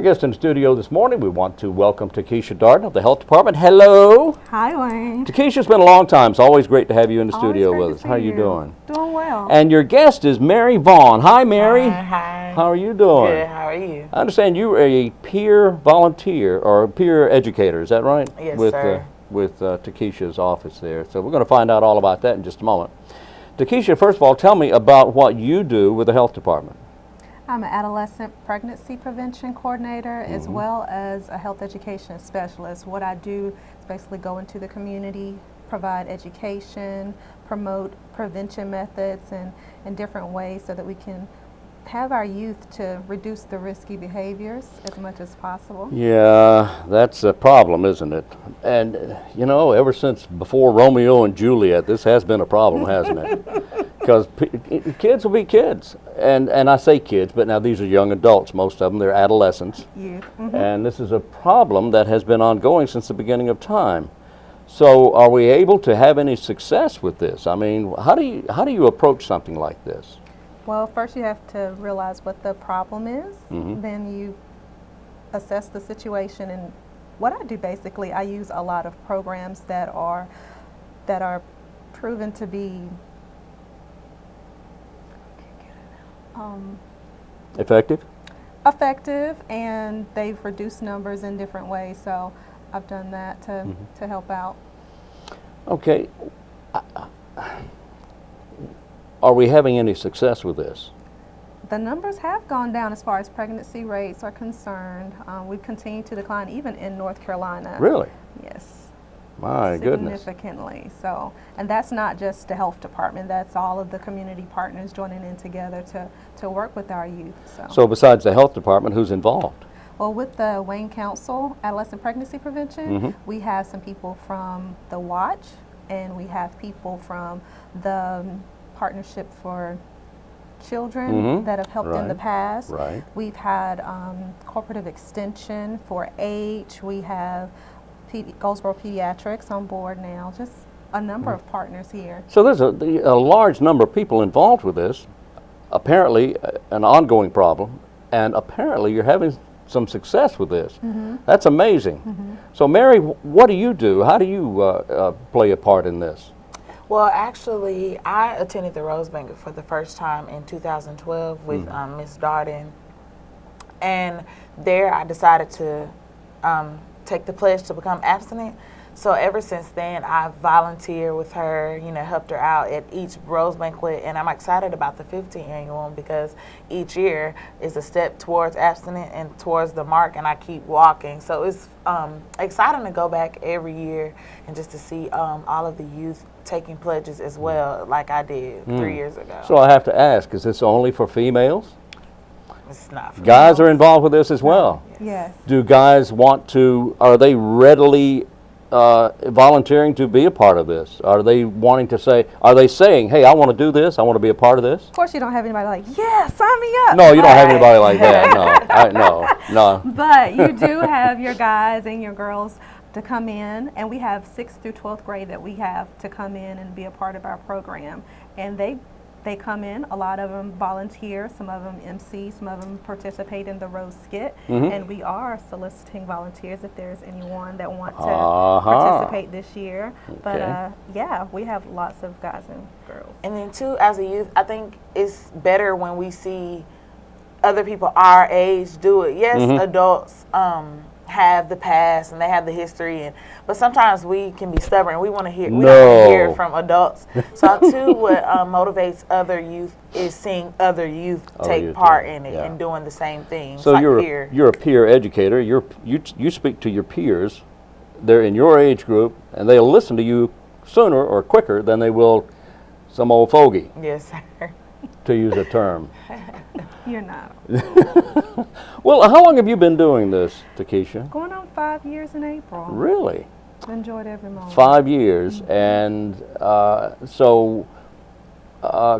Our guest in the studio this morning, we want to welcome Ta-Kisha Darden of the Health Department. Hello. Hi, Wayne. Ta-Kisha, it's been a long time. It's always great to have you in the Always studio great with to us. see How are you you. doing? Doing well. And your guest is Mary Vaughn. Hi, Mary. Hi. How are you doing? Good. How are you? I understand you are a peer volunteer or peer educator. Is that right? Yes, with, sir. With Ta-Kisha's office there. So we're going to find out all about that in just a moment. Ta-Kisha, first of all, tell me about what you do with the Health Department. I'm an adolescent pregnancy prevention coordinator as well as a health education specialist. What I do is basically go into the community, provide education, promote prevention methods and different ways so that we can have our youth to reduce the risky behaviors as much as possible. Yeah, that's a problem, isn't it? And, you know, ever since before Romeo and Juliet, this has been a problem, hasn't it? Because kids will be kids. And I say kids, but now these are young adults, most of them. They're adolescents. Youth. And this is a problem that has been ongoing since the beginning of time. So are we able to have any success with this? I mean, how do you approach something like this? Well, first you have to realize what the problem is. Then you assess the situation. And what I do basically, I use a lot of programs that are proven to be effective, and they've reduced numbers in different ways. So I've done that to help out. Okay. Are we having any success with this? The numbers have gone down as far as pregnancy rates are concerned. We've continued to decline even in North Carolina. Really? Yes. My goodness. Significantly. So, and that's not just the health department, that's all of the community partners joining in together to work with our youth. So besides the health department, who's involved? Well, with the Wayne Council, Adolescent Pregnancy Prevention, we have some people from the Watch, and we have people from the Partnership for Children that have helped in the past. Right. We've had Cooperative Extension, 4-H. We have Goldsboro Pediatrics on board now. Just a number of partners here. So there's a large number of people involved with this. Apparently, an ongoing problem, and apparently you're having some success with this. That's amazing. So, Mary, what do you do? How do you play a part in this? Well, actually, I attended the Rose Banquet for the first time in 2012 with Miss Darden. And there I decided to take the pledge to become abstinent. So ever since then, I've volunteered with her, you know, helped her out at each Rose Banquet. And I'm excited about the 15th annual one because each year is a step towards abstinent and towards the mark, and I keep walking. So it's exciting to go back every year and just to see all of the youth taking pledges as well, like I did 3 years ago. So I have to ask, is this only for females? It's not for Guys males. are involved with this as well? yes. Do guys want to, are they readily volunteering to be a part of this? Are they wanting to say, are they saying, hey, I want to do this, I want to be a part of this? Of course, you don't have anybody like, yeah, sign me up. No, you don't have anybody like that, no. But you do have your guys and your girls to come in, and we have 6th through 12th grade that we have to come in and be a part of our program. And they come in, a lot of them volunteer, some of them MC, some of them participate in the Rose Skit, and we are soliciting volunteers if there's anyone that want to participate this year. But yeah, we have lots of guys and girls. And then too, as a youth, I think it's better when we see other people our age do it. Yes, adults have the past and they have the history, but sometimes we can be stubborn. We want to hear. We don't want to hear it from adults. So too, what motivates other youth is seeing other youth take part in it and doing the same thing. So like you're a peer educator. You speak to your peers. They're in your age group, and they'll listen to you sooner or quicker than they will some old fogey. Yes, sir. To use a term. You're not. Well, how long have you been doing this, Ta-Kisha? Going on 5 years in April. Really? Enjoyed every moment. 5 years, and so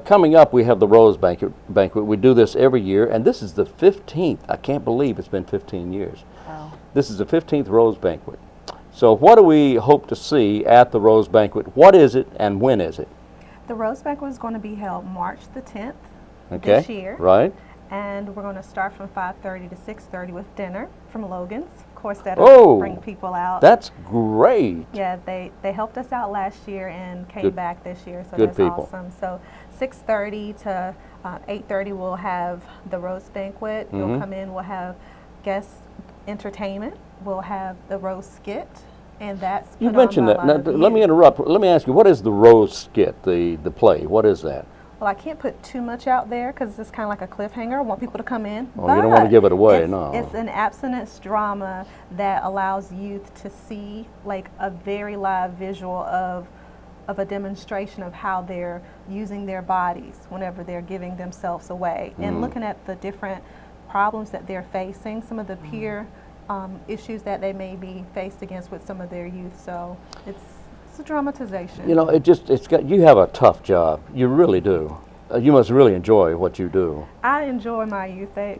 coming up, we have the Rose Banquet. We do this every year, and this is the 15th. I can't believe it's been 15 years. Wow. This is the 15th Rose Banquet. So what do we hope to see at the Rose Banquet? What is it, and when is it? The Rose Banquet is going to be held March the 10th Okay. this year. Right. and we're going to start from 5:30 to 6:30 with dinner from Logan's. Of course, that'll bring people out. That's great. Yeah, they helped us out last year and came back this year, so Good that's people. awesome. So 6:30 to 8:30 we'll have the roast banquet. You'll come in, we'll have guest entertainment, we'll have the roast skit, and that's You put mentioned on that. by a Now, lot of let me youth. interrupt. Let me ask you, what is the roast skit, the play? What is that? Well, I can't put too much out there because it's kind of like a cliffhanger. I want people to come in. Oh, you don't want to give it away, it's, no. It's an abstinence drama that allows youth to see like a very live visual of a demonstration of how they're using their bodies whenever they're giving themselves away and looking at the different problems that they're facing, some of the peer issues that they may be faced against with some of their youth. So it's a dramatization. You know, you have a tough job. You really do. You must really enjoy what you do. I enjoy my youth. They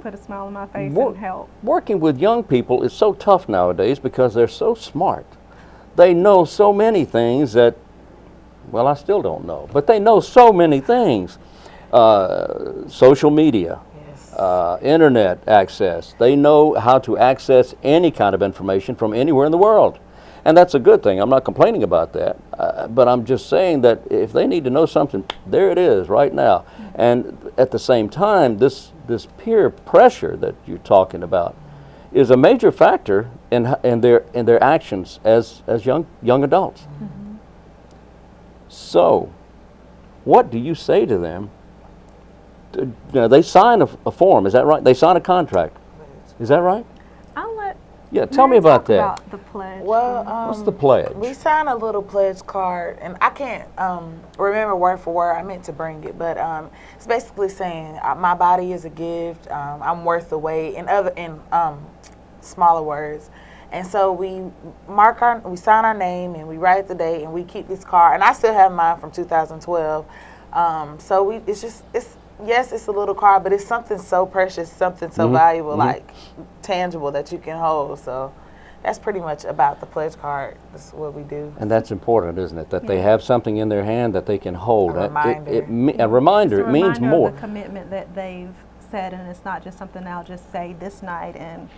put a smile on my face Wo- and help. Working with young people is so tough nowadays because they're so smart. They know so many things that, well, I still don't know, but they know so many things. Social media, internet access. They know how to access any kind of information from anywhere in the world. And that's a good thing. I'm not complaining about that. But I'm just saying that if they need to know something, there it is right now. And at the same time, this peer pressure that you're talking about is a major factor in their actions as young adults. So, what do you say to them? They sign a form, is that right? They sign a contract. Is that right? I'll let Yeah, tell me Mary about talk that. about the pledge. Well, What's the pledge? we signed a little pledge card, and I can't remember word for word. I meant to bring it, but it's basically saying my body is a gift. I'm worth the wait, in smaller words. And so we sign our name, and we write the date, and we keep this card. And I still have mine from 2012. So it's a little card, but it's something so precious, something so valuable, like tangible that you can hold. So that's pretty much about the pledge card. That's what we do. And that's important, isn't it? That they have something in their hand that they can hold. A reminder. A reminder. It's a It means reminder more. of the commitment that they've said, and it's not just something I'll just say this night and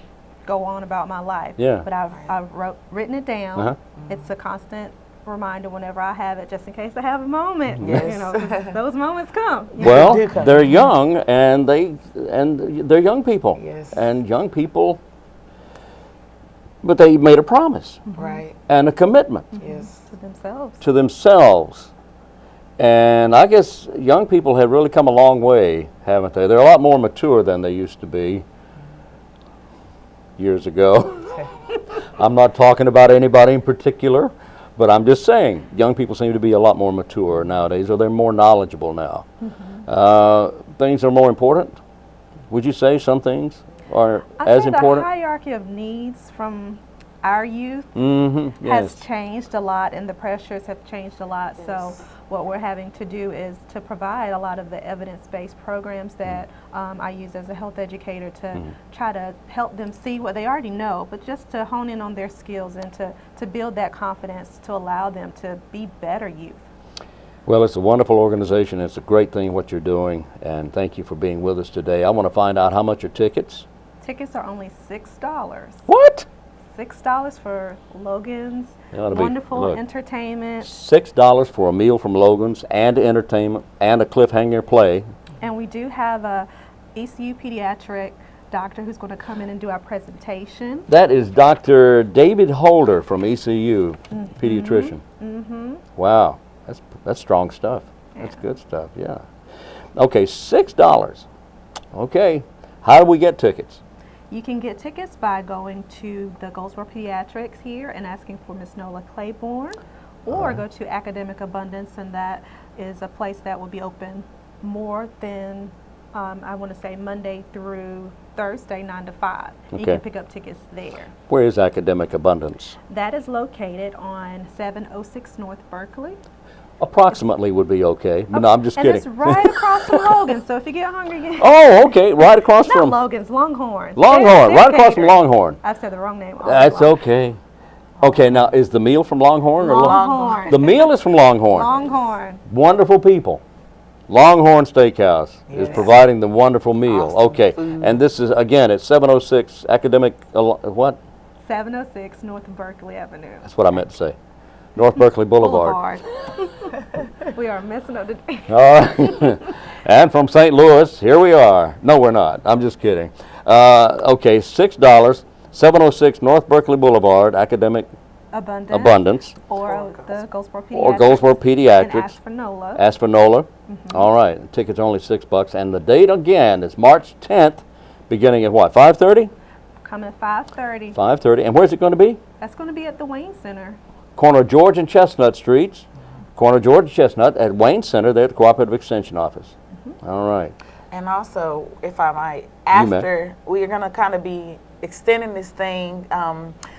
go on about my life. Yeah. But I've written it down. Uh-huh. It's a constant reminder whenever I have it, just in case I have a moment. Yes. You know, 'cause those moments come. Well, do come. they're young, and they're young people. Yes. And young people, but they made a promise Right. and a commitment Yes. To themselves. to themselves. And I guess young people have really come a long way, haven't they? They're a lot more mature than they used to be years ago. I'm not talking about anybody in particular, but I'm just saying young people seem to be a lot more mature nowadays, or they're more knowledgeable now. Things are more important. Would you say some things are as I important? The hierarchy of needs from our youth Mm-hmm. has Yes. changed a lot, and the pressures have changed a lot. So what we're having to do is to provide a lot of the evidence-based programs that I use as a health educator to try to help them see what they already know, but just to hone in on their skills and to build that confidence to allow them to be better youth. Well, it's a wonderful organization. It's a great thing what you're doing, and thank you for being with us today. I want to find out how much are tickets? Tickets are only $6. What? $6 for Logan's, It ought to be- wonderful look. entertainment, $6 for a meal from Logan's and entertainment and a cliffhanger play. and we do have a ECU pediatric doctor who's going to come in and do our presentation. That is Dr. David Holder from ECU, pediatrician. Wow, that's strong stuff. That's good stuff, yeah. Okay, $6. Okay, how do we get tickets? You can get tickets by going to the Goldsboro Pediatrics here and asking for Miss Nola Claiborne, or go to Academic Abundance, and that is a place that will be open more than, I want to say, Monday through Thursday, 9 to 5. You Okay. can pick up tickets there. Where is Academic Abundance? That is located on 706 North Berkeley. Approximately would be okay, but no, I'm just and kidding. it's right across from Logan, so if you get hungry, get Oh, okay, right across not from Logan's, Longhorn. Longhorn, They're right across from catered. Longhorn. I've said the wrong name. all That's along. okay. Okay, now is the meal from Longhorn? Or Longhorn. The meal is from Longhorn. Longhorn. Wonderful people. Longhorn Steakhouse is Yes. providing the wonderful meal. Awesome Okay, food. and this is, again, at 706 Academic, what? 706 North Berkeley Avenue. That's what I meant to say. North Berkeley Boulevard. We are messing up today. All right. And from St. Louis, here we are. No, we're not. I'm just kidding. Okay, $6, 706 North Berkeley Boulevard, Academic Abundance. Or the Goldsboro Pediatrics. Or Goldsboro Pediatrics. And Aspinola. Aspinola. All right. Tickets only $6. And the date again is March 10th, beginning at what, 5:30? Come at 5:30. 5:30. And where's it going to be? That's going to be at the Wayne Center. Corner of George and Chestnut Streets. Corner of George and Chestnut at Wayne Center, there at the Cooperative Extension Office. All right. And also, if I might, You may. after we are going to kind of be extending this thing,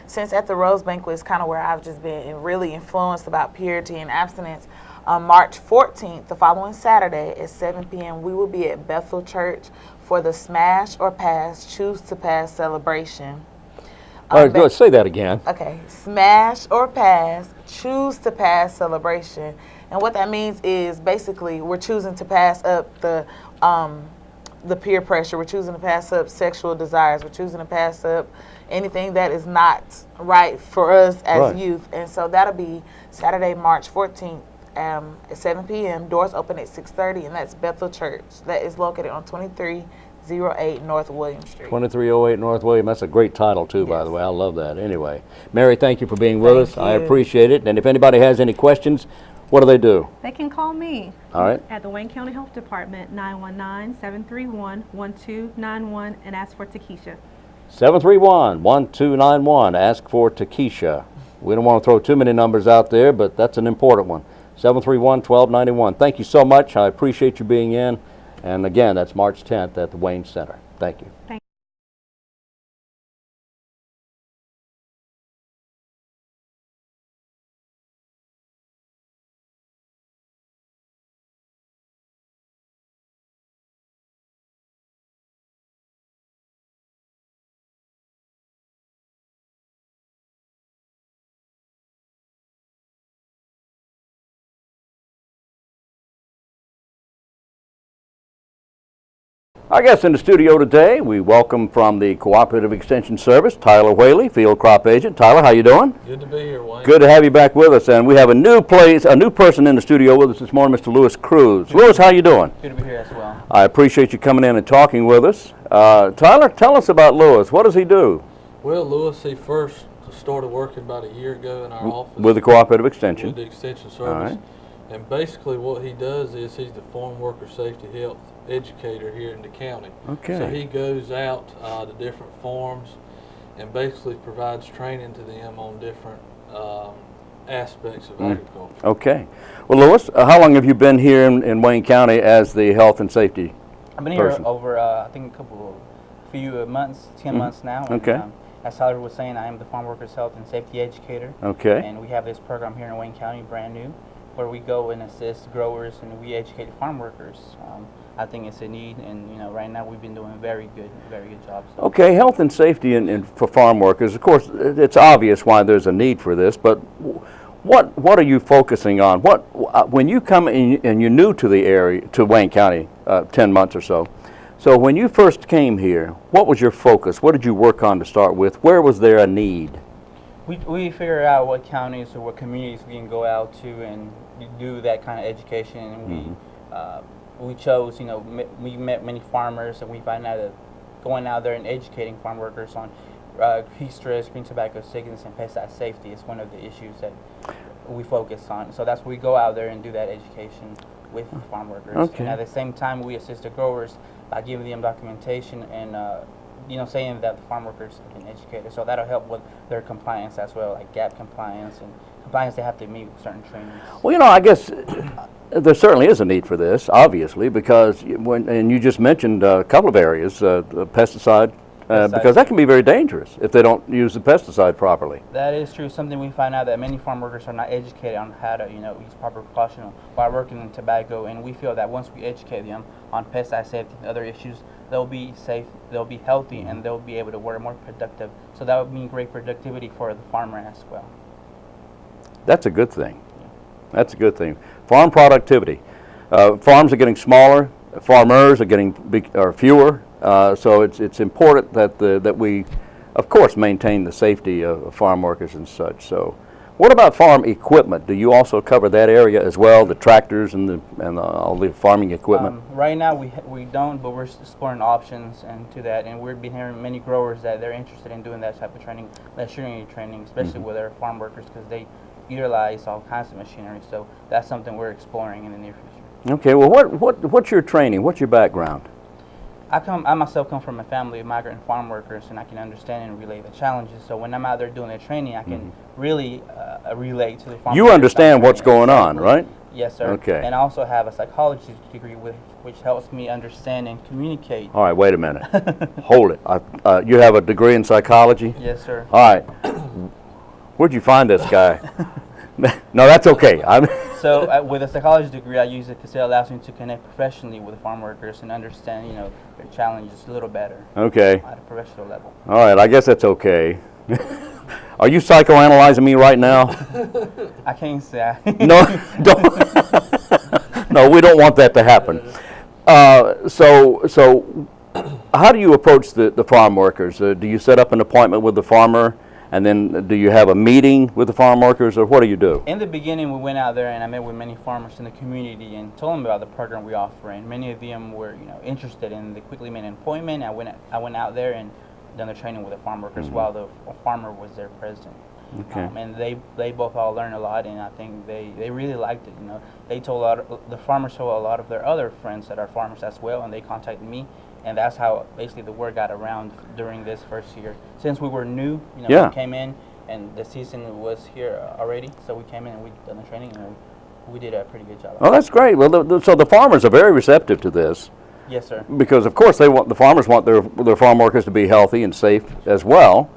since at the Rose Banquet is kind of where I've just been really influenced about purity and abstinence. On March 14th, the following Saturday at 7 p.m., we will be at Bethel Church for the Smash or Pass, Choose to Pass celebration. All right, go say that again. Okay, Smash or Pass, Choose to Pass celebration. And what that means is basically we're choosing to pass up the peer pressure. We're choosing to pass up sexual desires. We're choosing to pass up anything that is not right for us as Right. youth. And so that'll be Saturday, March 14th at 7 p.m. Doors open at 6:30, and that's Bethel Church. That is located on 2308 North William Street. 2308 North William. That's a great title, too, by Yes. the way. I love that. Anyway, Mary, thank you for being with Thank us. I you. appreciate it. And if anybody has any questions, what do they do? They can call me All right. at the Wayne County Health Department, 919-731-1291, and ask for Ta-Kisha. 731-1291. Ask for Ta-Kisha. We don't want to throw too many numbers out there, but that's an important one. 731-1291. Thank you so much. I appreciate you being in. And again, that's March 10th at the Wayne Center. Thank you. Thank Our guest in the studio today, we welcome from the Cooperative Extension Service, Tyler Whaley, Field Crop Agent. Tyler, how you doing? Good to be here, Wayne. Good to have you back with us. And we have a new person in the studio with us this morning, Mr. Lewis Cruz. Lewis, how you doing? Good to be here as well. I appreciate you coming in and talking with us. Tyler, tell us about Lewis. What does he do Well, Lewis, he first started working about a year ago in our office with the Cooperative Extension? with the Extension Service. All right. And basically what he does is he's the Farm Worker Safety Health Educator here in the county. Okay. So he goes out to different farms and basically provides training to them on different aspects of agriculture. Okay. Well, Lewis, how long have you been here in Wayne County as the health and safety I've been person? here over, I think, few months, 10 months now. And, Okay. as Tyler was saying, I am the Farm Workers Health and Safety Educator. Okay. And we have this program here in Wayne County, brand new, where we go and assist growers and we educate farm workers. I think it's a need, and right now we've been doing a very good job. So. Okay, health and safety for farm workers. Of course, it's obvious why there's a need for this, but what are you focusing on? When you come in and you're new to the area, to Wayne County, 10 months or so. So when you first came here, what was your focus? What did you work on to start with? Where was there a need? We figured out what counties or what communities we can go out to and do that kind of education, and we chose, we met many farmers, and we find out that going out there and educating farm workers on heat stress, green tobacco sickness, and pesticide safety is one of the issues that we focus on. So that's why we go out there and do that education with farm workers. Okay. And at the same time, we assist the growers by giving them documentation and saying that the farm workers have been educated. So that'll help with their compliance as well, like gap compliance and compliance they have to meet with certain trainings. Well, I guess there certainly is a need for this, obviously, because and you just mentioned a couple of areas, the pesticide, because that can be very dangerous if they don't use the pesticide properly. That is true. Something we find out that many farm workers are not educated on how to, use proper precaution while working in tobacco, and we feel that once we educate them on pesticide safety and other issues, they'll be safe, they'll be healthy, and they'll be able to work more productive. So that would mean great productivity for the farmer as well. That's a good thing. That's a good thing. Farm productivity. farms are getting smaller, farmers are getting fewer, so it's important that we, of course, maintain the safety of farm workers and such. So, what about farm equipment? Do you also cover that area as well, the tractors and all the farming equipment? Right now we don't, but we're exploring options into that, and we've been hearing many growers that they're interested in doing that type of training, machinery training, especially with their farm workers, because they utilize all kinds of machinery. So that's something we're exploring in the near future. Okay, well, what's your training? What's your background? I myself come from a family of migrant farm workers, and I can understand and relate the challenges. So when I'm out there doing the training, I can really relate to the farm. You understand what's going on, right? Yes, sir. Okay. And I also have a psychology degree, which helps me understand and communicate. All right, wait a minute. Hold it. You have a degree in psychology? Yes, sir. All right. Where'd you find this guy? No, that's okay. So with a psychology degree, I use it because it allows me to connect professionally with farm workers and understand, their challenges a little better. Okay. At a professional level. All right, I guess that's okay. Are you psychoanalyzing me right now? I can't say. No, don't. No, we don't want that to happen. So how do you approach the farm workers? Do you set up an appointment with the farmer? And then do you have a meeting with the farm workers, or what do you do? In the beginning, we went out there and I met with many farmers in the community and told them about the program we offer. And many of them were, interested in the quickly made employment. I went out there and done the training with the farm workers while the farmer was there present. Okay. And they both all learned a lot, and I think they really liked it. They told the farmers told a lot of their other friends that are farmers as well, and they contacted me. And that's how basically the word got around during this first year. Since we were new, we came in and the season was here already, so we came in and we done the training and we did a pretty good job. Oh, that's great. Well, so the farmers are very receptive to this. Yes, sir. Because of course the farmers want their farm workers to be healthy and safe as well,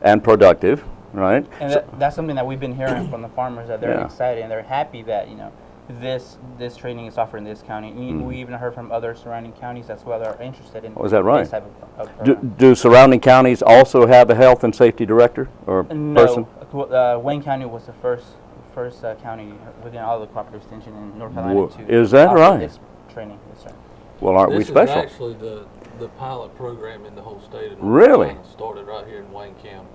and productive, right? And that's something that we've been hearing from the farmers, that they're excited and they're happy that this training is offered in this county. We even heard from other surrounding counties as well that are interested in is that right? this type of program. Do surrounding counties also have a health and safety director or person? No, Wayne County was the first county within all the cooperative extension in North Carolina to is that offer right? this training. Yes, sir. Well, aren't we special? This is actually the pilot program in the whole state of North Really? Carolina. Started right here in Wayne County.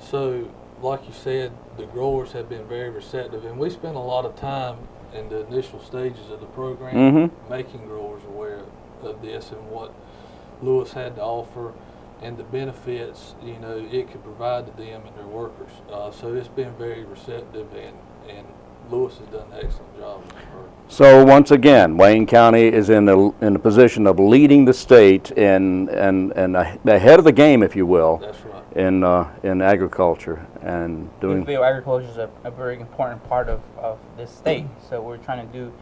So, like you said, the growers have been very receptive, and we spent a lot of time in the initial stages of the program making growers aware of this and what Lewis had to offer and the benefits it could provide to them and their workers. So it's been very receptive, and Lewis has done an excellent job. So once again, Wayne County is in a position of leading the state and ahead of the game, if you will. That's right. In agriculture and doing. We feel agriculture is a very important part of this state, so we're trying to do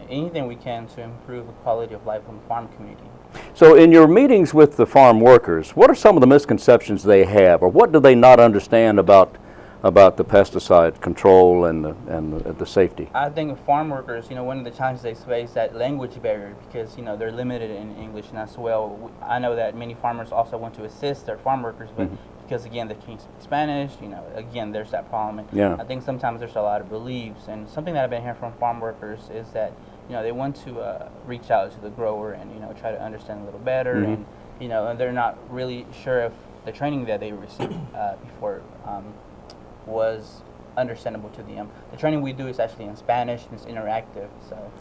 anything we can to improve the quality of life in the farm community. So in your meetings with the farm workers, what are some of the misconceptions they have, or what do they not understand about the pesticide control and the safety? I think farm workers, one of the challenges they face is that language barrier, because they're limited in English, and as well, I know that many farmers also want to assist their farm workers, but because again they can't speak Spanish, again there's that problem. And I think sometimes there's a lot of beliefs, and something that I've been hearing from farm workers is that they want to reach out to the grower and try to understand a little better, and and they're not really sure if the training that they received before was understandable to them. The training we do is actually in Spanish and it's interactive, so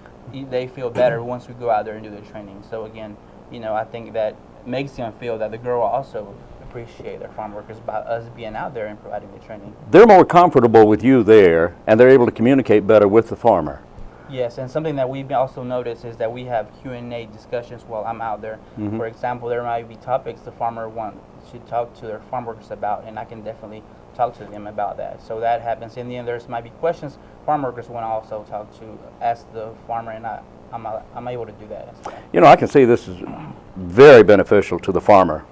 they feel better once we go out there and do the training. So again, I think that makes them feel that the grower also appreciate their farm workers by us being out there and providing the training. They're more comfortable with you there, and they're able to communicate better with the farmer. Yes, and something that we've also noticed is that we have Q&A discussions while I'm out there. For example, there might be topics the farmer wants to talk to their farm workers about, and I can definitely talk to them about that. So that happens. In the end, there's might be questions farm workers want to also ask the farmer, and I'm able to do that as well. I can see this is very beneficial to the farmer.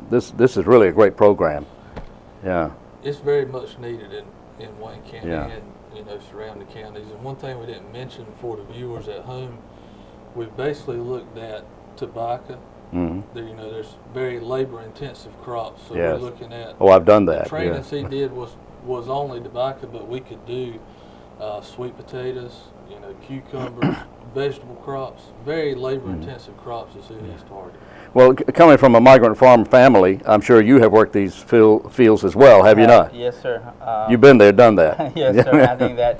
This is really a great program. Yeah. It's very much needed in Wayne County and surrounding counties. And one thing we didn't mention for the viewers at home, we've basically looked at tobacco. There's very labor-intensive crops, so we're looking at. Oh, I've done that. The trainings he did was only tobacco, but we could do sweet potatoes, cucumbers, vegetable crops, very labor-intensive crops is who he's targeting. Well, coming from a migrant farm family, I'm sure you have worked these fields as well, have you not? Yes, sir. You've been there, done that. Yes, sir. I think that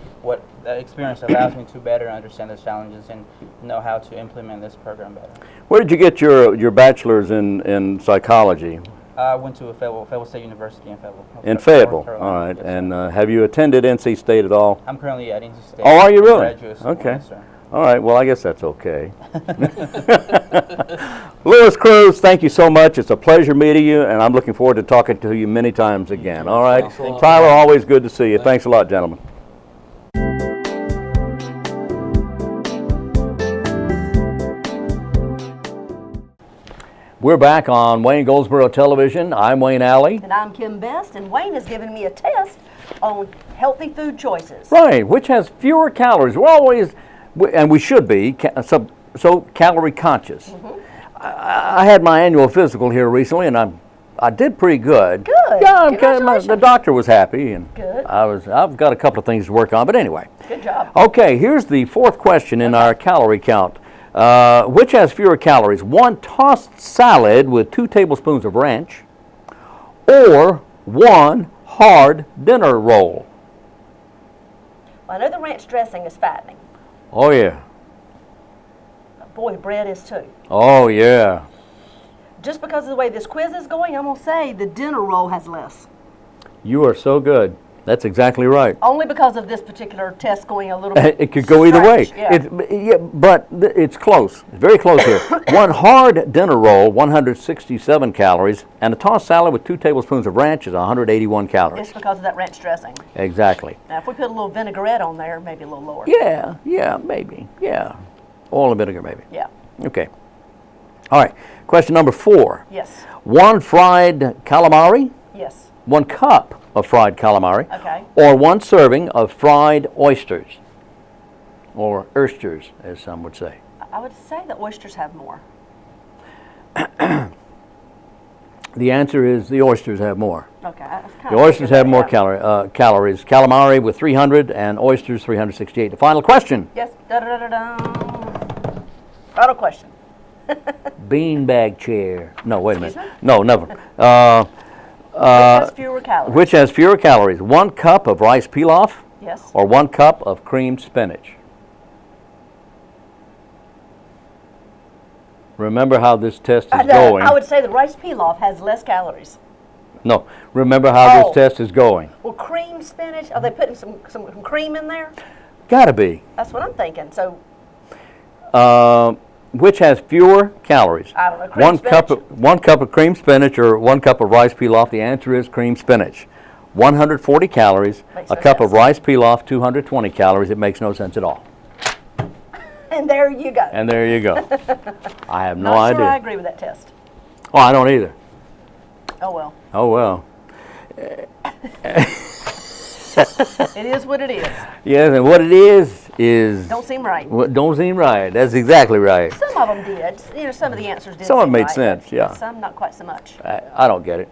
experience allows me to better understand the challenges and know how to implement this program better. Where did you get your bachelor's in psychology? I went to Fayetteville State University in Fayetteville. In Fayetteville, North all right. Yes, and have you attended NC State at all? I'm currently at NC State. Oh, are you really? Graduate school, Okay. yes, sir. All right, well, I guess that's okay. Louis, Cruz, thank you so much. It's a pleasure meeting you, and I'm looking forward to talking to you many times again. All right? Thanks a lot. Tyler, always good to see you. Thanks a lot, gentlemen. We're back on Wayne Goldsboro Television. I'm Wayne Alley. And I'm Kim Best, and Wayne has given me a test on healthy food choices. Right, which has fewer calories. We're always, and we should be, so calorie conscious. I had my annual physical here recently, and I did pretty good. Good. Yeah, Congratulations. the doctor was happy, and Good. I've got a couple of things to work on. But anyway, Good job. okay. Here's the fourth question in our calorie count. Which has fewer calories? One tossed salad with 2 tablespoons of ranch, or one hard dinner roll? Well, I know the ranch dressing is fattening. Oh yeah. Boy, bread is too. Oh yeah. Just because of the way this quiz is going, I'm going to say the dinner roll has less. You are so good. That's exactly right. Only because of this particular test going a little bit It could go either way. strange, But it's close. Very close here. One hard dinner roll, 167 calories, and a tossed salad with 2 tablespoons of ranch is 181 calories. It's because of that ranch dressing. Exactly. Now, if we put a little vinaigrette on there, maybe a little lower. Yeah, maybe. Yeah. Oil and vinegar, maybe. Yeah. Okay. All right. Question number 4. Yes. One fried calamari, Yes. 1 cup of fried calamari, Okay. or 1 serving of fried oysters, or oysters, as some would say. I would say the oysters have more. The answer is the oysters have more. Okay. I was The kinda oysters thinking have more that. calories. Calamari with 300 and oysters 368. The final question. Yes. Da-da-da-da-da. Final question. Beanbag chair. No, wait a minute. Excuse me? No, never. Which has fewer calories? Which has fewer calories? 1 cup of rice pilaf, Yes. or 1 cup of creamed spinach? Remember how this test is going. I would say the rice pilaf has less calories. No, remember how Oh. this test is going. Well, cream spinach, are they putting some cream in there? Gotta be. That's what I'm thinking. So, Which has fewer calories? I don't know, cream spinach? 1 cup of cream spinach or 1 cup of rice pilaf. The answer is cream spinach. 140 calories. Makes A no cup of sense. rice pilaf, 220 calories. It makes no sense at all. and there you go. And there you go. I have no Not idea. sure I agree with that test. Oh, I don't either. Oh well. Oh, well. It is what it is. Yes, and what it is... Don't seem right. What don't seem right. That's exactly right. Some of them did. Some of the answers did. Some of them seem made right, sense, but yeah. Some not quite so much. I don't get it.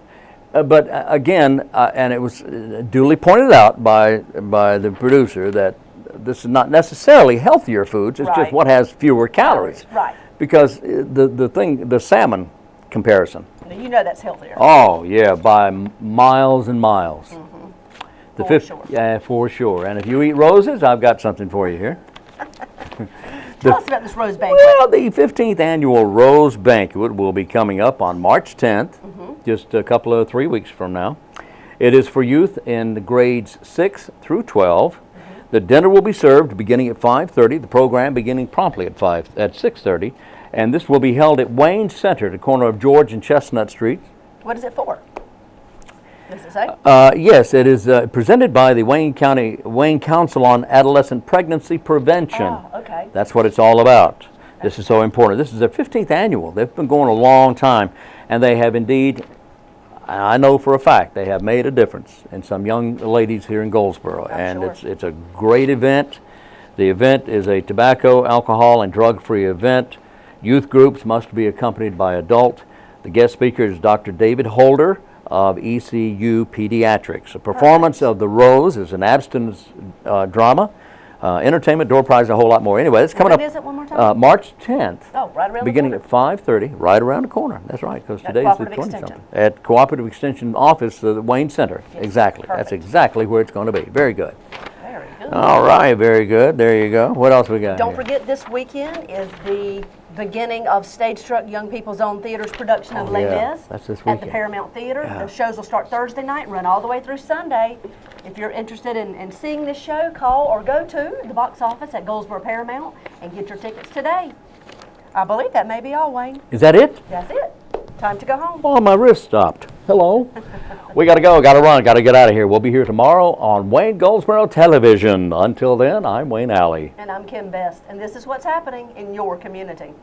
But again, and it was duly pointed out by the producer that this is not necessarily healthier foods. It's just Right. what has fewer calories. Right. Because the salmon comparison. Now, you know that's healthier. Oh yeah, by miles and miles. For sure. Yeah, for sure. And if you eat roses, I've got something for you here. Tell us about this rose banquet. Well, the 15th annual Rose Banquet will be coming up on March 10th, just a couple of 3 weeks from now. It is for youth in the grades 6 through 12. The dinner will be served beginning at 5:30. The program beginning promptly at 6:30, and this will be held at Wayne Center, the corner of George and Chestnut Streets. What is it for? Does it say? Yes, it is presented by the Wayne Council on Adolescent Pregnancy Prevention. Oh, okay. That's what it's all about. This is so important. This is their 15th annual. They've been going a long time, and they have indeed, I know for a fact, they have made a difference in some young ladies here in Goldsboro. I'm And sure. it's a great event. The event is a tobacco, alcohol, and drug-free event. Youth groups must be accompanied by adult. The guest speaker is Dr. David Holder of ECU Pediatrics. A performance of The Rose is an abstinence drama. Entertainment, door prize, a whole lot more. Anyway, it's coming When up is it one more time? March 10th. Oh, right around Beginning the at 5:30, right around the corner. That's right, because At today's the Cooperative 20-something. Extension. At Cooperative Extension Office, the Wayne Center. Yes, Exactly. That's perfect. exactly where it's going to be. Very good. Very good. All right, very good. There you go. What else we got Don't here? forget, this weekend is the beginning of Stage Struck Young People's Own Theater's production of Oh, Les yeah. Mis That's this at the weekend. Paramount Theater. Yeah. The shows will start Thursday night and run all the way through Sunday. If you're interested in seeing this show, call or go to the box office at Goldsboro Paramount and get your tickets today. I believe that may be all, Wayne. Is that it? That's it. Time to go home. Oh, my wrist stopped. Hello. We got to go. Got to run. Got to get out of here. We'll be here tomorrow on Wayne Goldsboro Television. Until then, I'm Wayne Alley. And I'm Kim Best, and this is what's happening in your community.